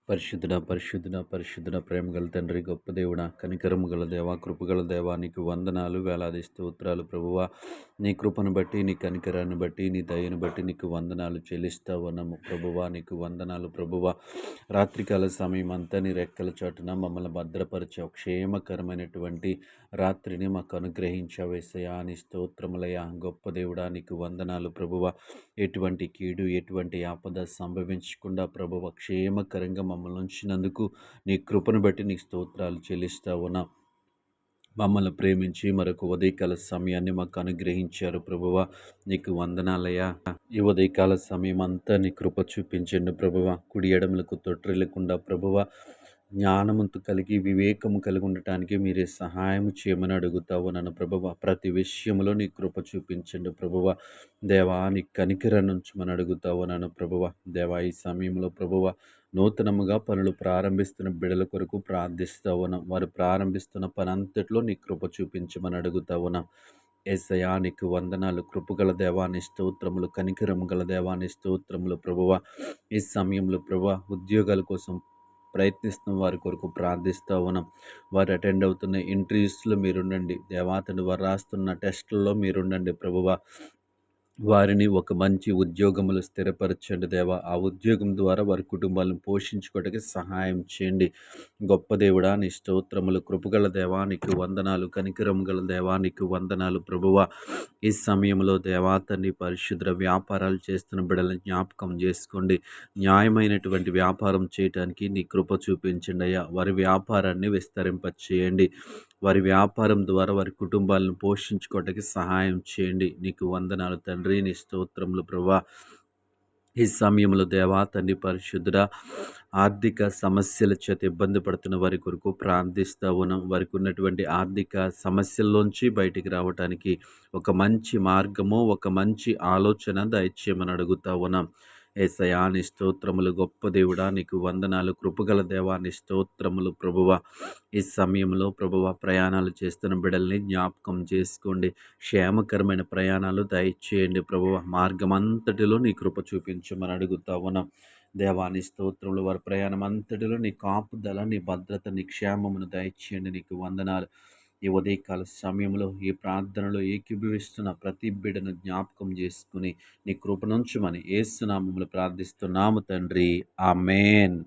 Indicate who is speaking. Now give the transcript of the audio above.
Speaker 1: పరిశుద్ధుడ పరిశుద్ధుడ పరిశుద్ధుడ ప్రేమ గల తండ్రి, గొప్ప దేవుడా, కనికరము గల దేవా, కృపగల దేవా, నీకు వందనాలు, వేలాది స్తోత్రాలు ప్రభువా. నీ కృపను బట్టి, నీ కనికరాన్ని బట్టి, నీ దయను బట్టి నీకు వందనాలు చెల్లిస్తా ఉన్నాము ప్రభువా. నీకు వందనాలు ప్రభువా. రాత్రికాల సమయం అంతా నీ రెక్కల చాటున మమ్మల్ని భద్రపరిచావు. క్షేమకరమైనటువంటి రాత్రిని మాకు అనుగ్రహించావు యేసయ్యా. నీ స్తోత్రములయ్యా. గొప్ప దేవుడా, నీకు వందనాలు ప్రభువా. ఎటువంటి కీడు, ఎటువంటి ఆపద సంభవించకుండా ప్రభువ క్షేమకరంగా మమ్మల్ని ఉంచినందుకు నీ కృపను బట్టి నీకు స్తోత్రాలు చెల్లిస్తా ఉన్నా. మమ్మల్ని ప్రేమించి మరొక ఉదయకాల సమయాన్ని మాకు అనుగ్రహించారు ప్రభువ. నీకు వందనాలయ్యా. ఈ ఉదయకాల సమయం అంతా నీ కృప చూపించండి ప్రభువ. కుడి ఎడమలకు తొట్టిల్లకుండా ప్రభువ జ్ఞానముతో కలిగి వివేకము కలిగి ఉండటానికి మీరే సహాయం చేయమని అడుగుతా ఉన్నాను ప్రభువ. ప్రతి విషయంలో నీ కృప చూపించండి ప్రభువ. దేవా, నీ కనికరాన్ని ఉంచమని అడుగుతా ఉన్నాను ప్రభువ. దేవా, ఈ సమయంలో ప్రభువ నూతనముగా పనులు ప్రారంభిస్తున్న బిడల కొరకు ప్రార్థిస్తా ఉన్నాం. వారు ప్రారంభిస్తున్న పని అంతట్లో నీ కృప చూపించమని అడుగుతా ఉన్నాం. యేసయ్యా, నీకు వందనాలు. కృపగల దేవాని స్తోత్రములు, కనికరము గల దేవాని స్తోత్రములు ప్రభువ. ఈ సమయంలో ప్రభువ ఉద్యోగాల కోసం ప్రయత్నిస్తున్న వారి కొరకు ప్రార్థిస్తూ ఉన్నాం. వారు అటెండ్ అవుతున్న ఇంటర్వ్యూస్లో మీరుండండి దేవాతను. వారు రాస్తున్న టెస్టుల్లో మీరుండండి ప్రభువ. వారిని ఒక మంచి ఉద్యోగములు స్థిరపరచండి దేవా. ఆ ఉద్యోగం ద్వారా వారి కుటుంబాలను పోషించుకోవడానికి సహాయం చేయండి. గొప్ప దేవుడా, నీ స్తోత్రములు. కృపగల దేవా నీకు వందనాలు, కనికరము గల దేవా నీకు వందనాలు ప్రభువ. ఈ సమయంలో దేవా తండ్రి, పరిశుద్ర వ్యాపారాలు చేస్తున్న బిడ్డలను జ్ఞాపకం చేసుకోండి. న్యాయమైనటువంటి వ్యాపారం చేయటానికి నీ కృప చూపించండి అయ్యా. వారి వ్యాపారాన్ని విస్తరింపచేయండి. వారి వ్యాపారం ద్వారా వారి కుటుంబాలను పోషించుకోవటానికి సహాయం చేయండి. నీకు వందనాలు తండ్రి, నీ స్తోత్రములు ప్రభువా. ఈ సమయంలో దేవా తండ్రి పరిశుద్ధుడా, ఆర్థిక సమస్యల చేత ఇబ్బంది పడుతున్న వారి కొరకు ప్రార్థిస్తూ ఉన్నాం. వారికి ఉన్నటువంటి ఆర్థిక సమస్యల్లోంచి బయటికి రావడానికి ఒక మంచి మార్గము, ఒక మంచి ఆలోచన దయచేయమని అడుగుతా ఉన్నాం. యేసయ్యా, నీ స్తోత్రములు. గొప్ప దేవుడా, నీకు వందనాలు. కృపగల దేవా నీ స్తోత్రములు ప్రభువ. ఈ సమయంలో ప్రభువ ప్రయాణాలు చేస్తున్న బిడ్డల్ని జ్ఞాపకం చేసుకోండి. క్షేమకరమైన ప్రయాణాలు దయచేయండి ప్రభువ. మార్గం అంతటిలో నీ కృప చూపించమని అడుగుతా ఉన్నాం. దేవాని స్తోత్రములు. వారి ప్రయాణం అంతటిలో నీ కాపుదల, నీ భద్రత, నీ క్షేమమును దయచేయండి. నీకు వందనాలు. ఈ ఉదయకాల సమయంలో ఈ ప్రార్థనలో ఏకీభవిస్తున్న ప్రతి బిడ్డను జ్ఞాపకం చేసుకుని నీ కృపనుంచుమని యేసు నామములో ప్రార్థిస్తున్నాము తండ్రి. ఆమేన్.